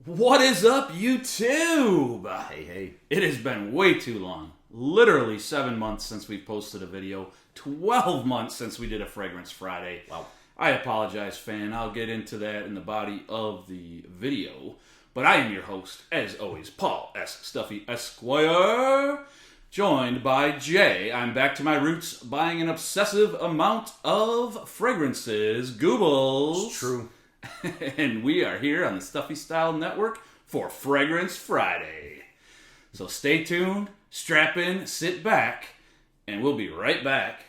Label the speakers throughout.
Speaker 1: What is up, YouTube?
Speaker 2: Hey.
Speaker 1: It has been way too long. Literally 7 months since we posted a video. 12 months since we did a Fragrance Friday.
Speaker 2: Wow.
Speaker 1: I apologize, fan. I'll get into that in the body of the video. But I am your host, as always, Paul S. Stuffy Esquire. Joined by Jay. I'm back to my roots, buying an obsessive amount of fragrances. Goobles.
Speaker 2: It's true.
Speaker 1: And we are here on the Stuffy Style Network for Fragrance Friday. So stay tuned, strap in, sit back, and we'll be right back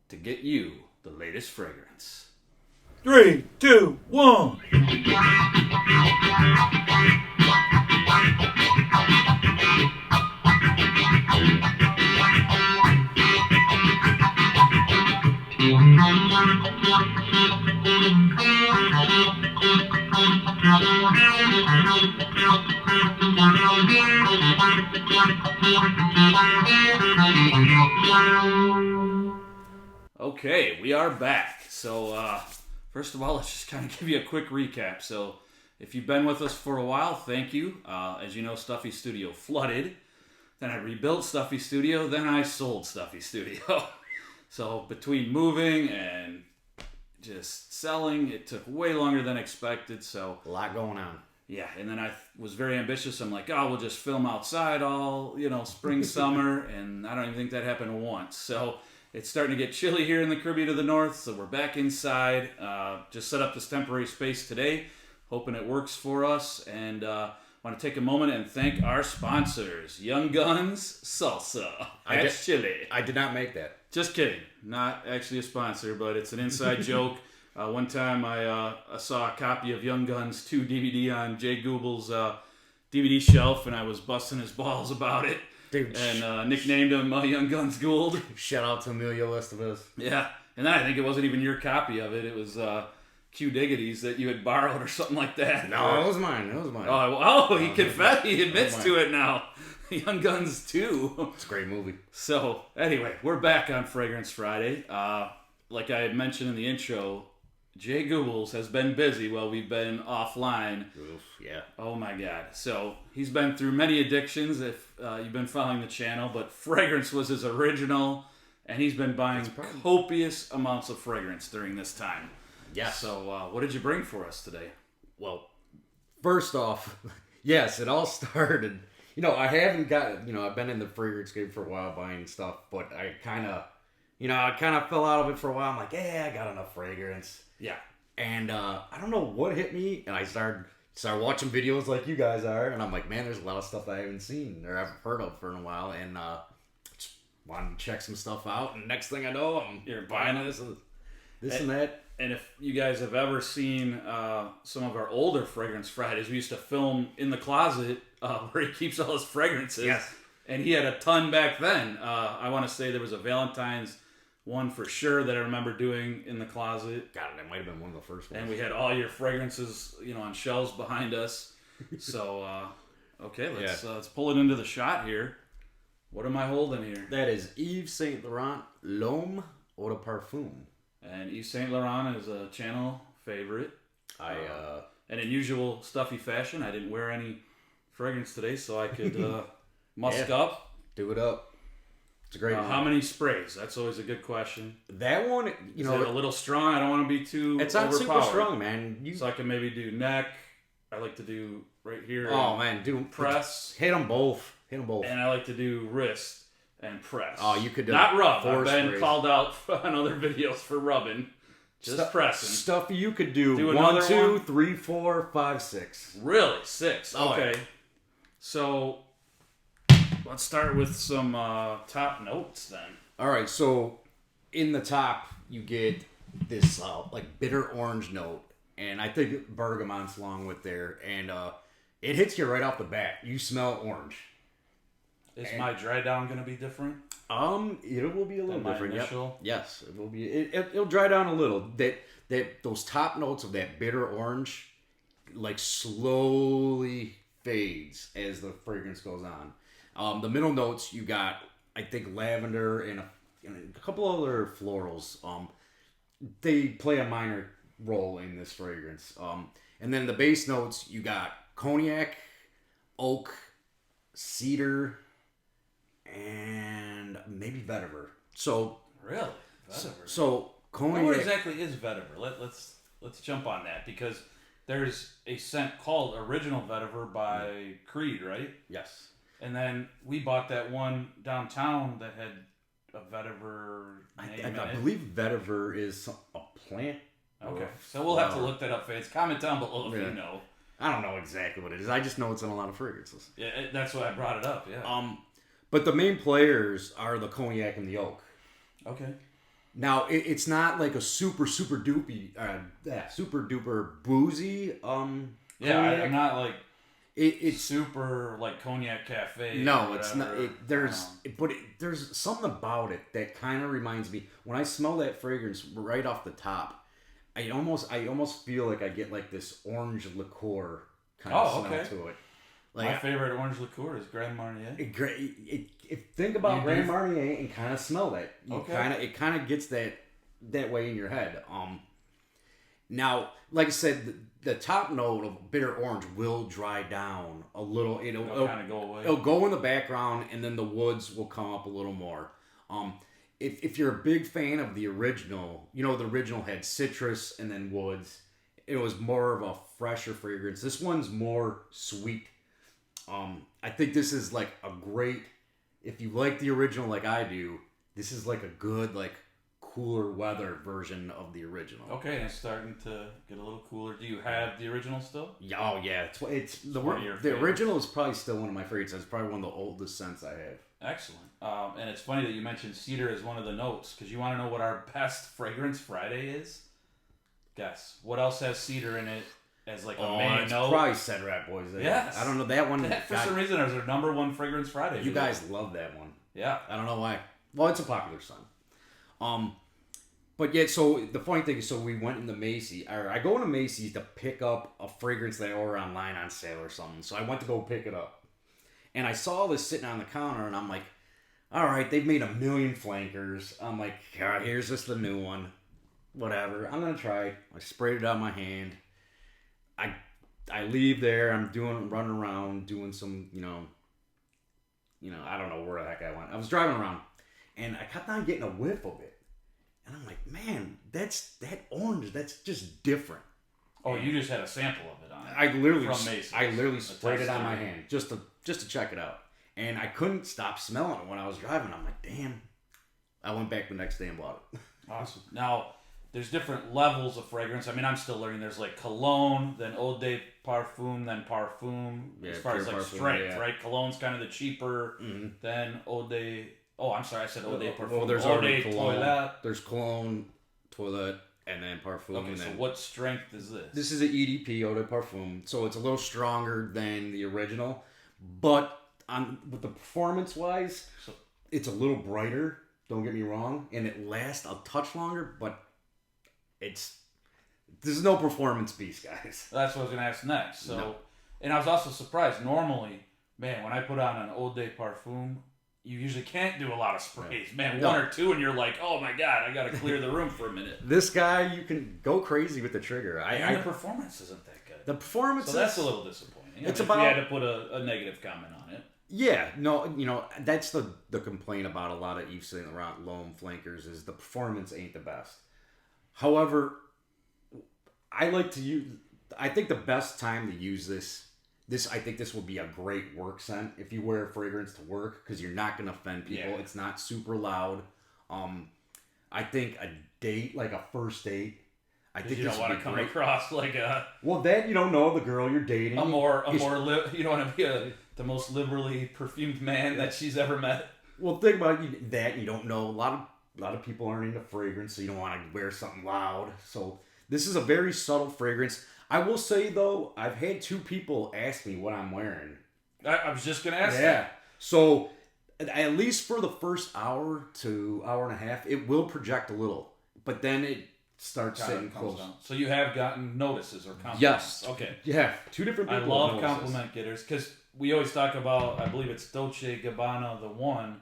Speaker 1: to get you the latest fragrance.
Speaker 3: 3, 2, 1.
Speaker 1: Okay, we are back. So, first of all, let's just kind of give you a quick recap. So, if you've been with us for a while, thank you. As you know, Stuffy Studio flooded. Then I rebuilt Stuffy Studio. Then I sold Stuffy Studio. So, between moving and just selling, it took way longer than expected. So,
Speaker 2: A lot going on.
Speaker 1: yeah, and then I was very ambitious. I'm like, oh, we'll just film outside all, spring, summer. And I don't even think that happened once. So, it's starting to get chilly here in the Caribbean to the north, so we're back inside. Just set up this temporary space today, hoping it works for us. And want to take a moment and thank our sponsors, Young Guns Salsa. That's chili.
Speaker 2: I did not make that.
Speaker 1: Just kidding. Not actually a sponsor, but it's an inside joke. One time I saw a copy of Young Guns 2 DVD on Jay Goobles' DVD shelf, and I was busting his balls about it.
Speaker 2: Dude,
Speaker 1: And nicknamed him Young Guns Gould.
Speaker 2: shout out to Emilio Estevez.
Speaker 1: Yeah, and then I think it wasn't even your copy of it. It was Q Diggity's that you had borrowed or something like that.
Speaker 2: No, it was mine.
Speaker 1: He confessed. He admits to it now. Young Guns 2.
Speaker 2: It's a great movie.
Speaker 1: So, anyway, we're back on Fragrance Friday. Like I had mentioned in the intro, Jay Goobles has been busy while we've been offline.
Speaker 2: Oof, yeah.
Speaker 1: Oh my God. So he's been through many addictions if you've been following the channel, but fragrance was his original, and he's been buying copious amounts of fragrance during this time.
Speaker 2: Yes.
Speaker 1: So what did you bring for us today?
Speaker 2: Well, first off, yes, it all started. I haven't got, I've been in the fragrance game for a while buying stuff, but I kind of fell out of it for a while. I'm like, I got enough fragrance.
Speaker 1: Yeah.
Speaker 2: And I don't know what hit me, and I started watching videos like you guys are, and I'm like, man, there's a lot of stuff I haven't seen or I've heard of for a while, and just wanted to check some stuff out, and next thing I know,
Speaker 1: You're buying
Speaker 2: this and that.
Speaker 1: And if you guys have ever seen some of our older Fragrance Fridays, we used to film in the closet where he keeps all his fragrances.
Speaker 2: Yes.
Speaker 1: And he had a ton back then. I want to say there was a Valentine's one for sure that I remember doing in the closet.
Speaker 2: God, that might have been one of the first ones.
Speaker 1: And we had all your fragrances, on shelves behind us. So, okay, let's pull it into the shot here. What am I holding here?
Speaker 2: That is Yves Saint Laurent L'Homme Eau De Parfum.
Speaker 1: And Yves Saint Laurent is a channel favorite. And in usual Stuffy fashion, I didn't wear any fragrance today, so I could musk up.
Speaker 2: Do it up. It's a great one.
Speaker 1: How many sprays? That's always a good question.
Speaker 2: That one,
Speaker 1: Is it a little strong? I don't want to be too
Speaker 2: it's not
Speaker 1: overpowered.
Speaker 2: super strong, man.
Speaker 1: So I can maybe do neck. I like to do right here.
Speaker 2: Oh, man.
Speaker 1: Press.
Speaker 2: Hit them both.
Speaker 1: And I like to do wrist and press.
Speaker 2: Oh, you could do
Speaker 1: not rub. I've been
Speaker 2: sprays.
Speaker 1: called out on other videos for rubbing. Just pressing.
Speaker 2: Stuff you could do 1,
Speaker 1: another
Speaker 2: 2,
Speaker 1: one?
Speaker 2: 3, 4, 5, 6.
Speaker 1: Really? 6.
Speaker 2: Oh,
Speaker 1: okay.
Speaker 2: yeah.
Speaker 1: So let's start with some top notes then.
Speaker 2: All right, so in the top you get this bitter orange note, and I think bergamont's along with there, and it hits you right off the bat. You smell orange.
Speaker 1: Is my dry down going to be different?
Speaker 2: It will be a little different.
Speaker 1: Initial?
Speaker 2: Yep. Yes, it will be. It'll dry down a little. Those top notes of that bitter orange, slowly fades as the fragrance goes on. The middle notes you got, I think, lavender and a couple other florals. They play a minor role in this fragrance. And then the base notes, you got cognac, oak, cedar, and maybe vetiver. So
Speaker 1: Really? Vetiver.
Speaker 2: so cognac.
Speaker 1: What exactly is vetiver? Let's jump on that because there's a scent called Original Vetiver by Creed, right?
Speaker 2: Yes.
Speaker 1: And then we bought that one downtown that had a vetiver name in
Speaker 2: I
Speaker 1: it.
Speaker 2: believe vetiver is a plant.
Speaker 1: Okay, so we'll have to look that up, fans. Comment down below if you know.
Speaker 2: I don't know exactly what it is. I just know it's in a lot of fragrances.
Speaker 1: Yeah, that's why I brought it up. Yeah.
Speaker 2: But the main players are the cognac and the oak.
Speaker 1: Okay.
Speaker 2: Now it's not like a super duper boozy.
Speaker 1: Yeah, I'm not like
Speaker 2: it's
Speaker 1: super like cognac cafe.
Speaker 2: No, it's not. There's something about it that kind of reminds me when I smell that fragrance right off the top. I almost feel like I get like this orange liqueur kind of smell to it. Like,
Speaker 1: my favorite orange liqueur is Grand Marnier.
Speaker 2: Think about Grand Marnier and kind of smell that. It kind of gets that way in your head. Now, like I said, the top note of bitter orange will dry down a little. It'll
Speaker 1: kind of go away.
Speaker 2: It'll go in the background, and then the woods will come up a little more. If you're a big fan of the original, the original had citrus and then woods. It was more of a fresher fragrance. This one's more sweet. I think this is like a great, if you like the original like I do, this is like a good, like cooler weather version of the original.
Speaker 1: Okay, and it's starting to get a little cooler. Do you have the original still?
Speaker 2: Oh yeah, it's the original is probably still one of my favorites. It's probably one of the oldest scents I have.
Speaker 1: Excellent. And it's funny that you mentioned cedar as one of the notes because you want to know what our best fragrance Friday is? Guess. What else has cedar in it as like a main note?
Speaker 2: Probably Said Rat Boys.
Speaker 1: Yes.
Speaker 2: I don't know that one.
Speaker 1: For some reason, is our number one fragrance Friday.
Speaker 2: You guys love that one.
Speaker 1: Yeah.
Speaker 2: I don't know why. Well, it's a popular song. But yeah, so the funny thing is, so we went into Macy's, or I go into Macy's to pick up a fragrance that I order online on sale or something. So I went to go pick it up. And I saw this sitting on the counter, and I'm like, all right, they've made 1 million flankers. I'm like, all right, here's just the new one. Whatever. I'm going to try it. I sprayed it on my hand. I leave there. I'm running around, doing some, I don't know where the heck I went. I was driving around, and I kept on getting a whiff of it. And I'm like, man, that orange, that's just different.
Speaker 1: Oh, you just had a sample of it on it.
Speaker 2: I literally sprayed it on my hand just to check it out. And I couldn't stop smelling it when I was driving. I'm like, damn. I went back the next day and bought it.
Speaker 1: Awesome. Now, there's different levels of fragrance. I mean, I'm still learning. There's like cologne, then Eau De Parfum, then parfum.
Speaker 2: Yeah,
Speaker 1: as far as like
Speaker 2: parfum,
Speaker 1: strength, right? Cologne's kind of the cheaper.
Speaker 2: Mm-hmm.
Speaker 1: Then Eau De... Oh, I'm sorry. I said Eau De Parfum.
Speaker 2: Well, there's
Speaker 1: Eau De
Speaker 2: cologne.
Speaker 1: Toilette.
Speaker 2: There's cologne, toilet, and then parfum.
Speaker 1: Okay,
Speaker 2: and
Speaker 1: so
Speaker 2: then,
Speaker 1: what strength is this?
Speaker 2: This is an EDP, Eau De Parfum. So it's a little stronger than the original. But with the performance-wise, it's a little brighter. Don't get me wrong. And it lasts a touch longer, but this is no performance piece, guys.
Speaker 1: That's what I was going to ask next. So,
Speaker 2: No.
Speaker 1: And I was also surprised. Normally, man, when I put on an Eau De Parfum, you usually can't do a lot of sprays. Man, one or two, and you're like, oh my God, I got to clear the room for a minute.
Speaker 2: This guy, you can go crazy with the trigger.
Speaker 1: And the performance isn't that good.
Speaker 2: The performance
Speaker 1: So that's a little disappointing.
Speaker 2: It's
Speaker 1: if
Speaker 2: about,
Speaker 1: you had to put a negative comment on it.
Speaker 2: Yeah, no, that's the complaint about a lot of Yves Saint Laurent L'Homme flankers is the performance ain't the best. However, I think the best time to use this, I think this will be a great work scent if you wear a fragrance to work because you're not going to offend people. Yeah. It's not super loud. I think a date, like a first date, I think
Speaker 1: you don't want to come across like a...
Speaker 2: Well, then you don't know the girl you're dating.
Speaker 1: You don't want to be the most liberally perfumed man that she's ever met.
Speaker 2: Well, think about that. You don't know. A lot of people aren't into fragrance, so you don't want to wear something loud. So this is a very subtle fragrance. I will say, though, I've had 2 people ask me what I'm wearing.
Speaker 1: I was just going to ask that.
Speaker 2: So at least for the first hour to hour and a half, it will project a little. But then it starts sitting close.
Speaker 1: Down. So you have gotten notices or compliments?
Speaker 2: Yes.
Speaker 1: Okay.
Speaker 2: Yeah, 2 different people.
Speaker 1: I love compliment getters because we always talk about, I believe it's Dolce & Gabbana, the one,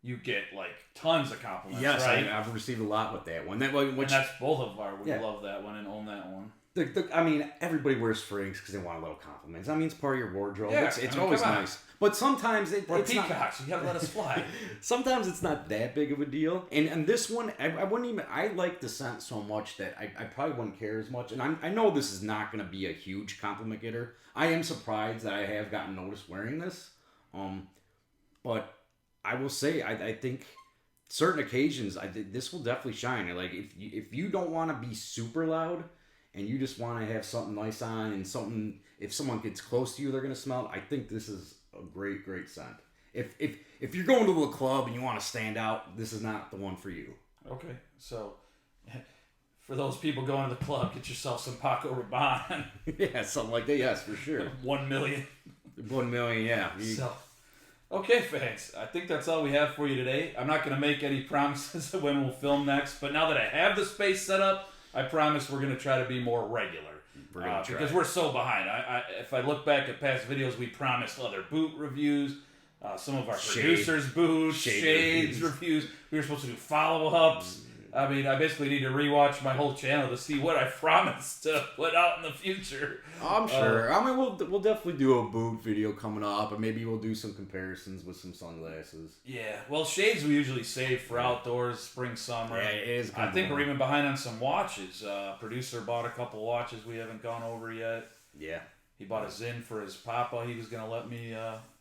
Speaker 1: you get like tons of compliments,
Speaker 2: yes,
Speaker 1: right?
Speaker 2: I've received a lot with that one.
Speaker 1: And that's both of our, we love that one and own that one.
Speaker 2: I mean, everybody wears fragrance because they want a little compliments. I mean, it's part of your wardrobe.
Speaker 1: Yeah,
Speaker 2: It's always nice. But sometimes
Speaker 1: We're
Speaker 2: it's not.
Speaker 1: peacocks. You gotta let us fly.
Speaker 2: Sometimes it's not that big of a deal. And this one, I wouldn't even. I like the scent so much that I probably wouldn't care as much. And I know this is not going to be a huge compliment getter. I am surprised that I have gotten noticed wearing this. But I will say, I think certain occasions, this will definitely shine. Like if you don't want to be super loud and you just want to have something nice on and something, if someone gets close to you, they're gonna smell it. I think this is a great scent. If you're going to the club and you want to stand out, this is not the one for you.
Speaker 1: Okay, so for those people going to the club, get yourself some Paco Rabanne.
Speaker 2: Yeah, something like that. Yes, for sure.
Speaker 1: 1 million.
Speaker 2: 1 million. Yeah.
Speaker 1: So. Okay, fans, I think that's all we have for you today. I'm not going to make any promises of when we'll film next, but now that I have the space set up, I promise we're going to try to be more regular.
Speaker 2: We're gonna try.
Speaker 1: Because we're so behind. If I look back at past videos, we promised other boot reviews, some of our producers' boots, shades reviews. We were supposed to do follow-ups. I mean, I basically need to rewatch my whole channel to see what I promised to put out in the future.
Speaker 2: I'm sure. I mean, we'll definitely do a boot video coming up, and maybe we'll do some comparisons with some sunglasses.
Speaker 1: Yeah, well, shades we usually save for outdoors, spring, summer.
Speaker 2: Yeah, it is.
Speaker 1: I think we're even behind on some watches. Producer bought a couple watches we haven't gone over yet.
Speaker 2: Yeah.
Speaker 1: He bought a Zin for his papa. He was going to let me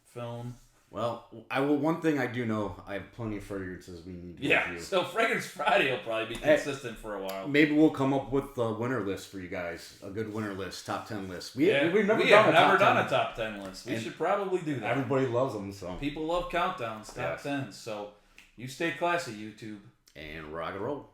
Speaker 1: film.
Speaker 2: Well, one thing I do know, I have plenty of fragrances we need to review.
Speaker 1: So Fragrance Friday will probably be consistent for a while.
Speaker 2: Maybe we'll come up with a winner list for you guys. A good winner list, top 10 list.
Speaker 1: We've never done a top 10 list. We should probably do that.
Speaker 2: Everybody loves them, so.
Speaker 1: People love countdowns, top 10s. So you stay classy, YouTube.
Speaker 2: And rock and roll.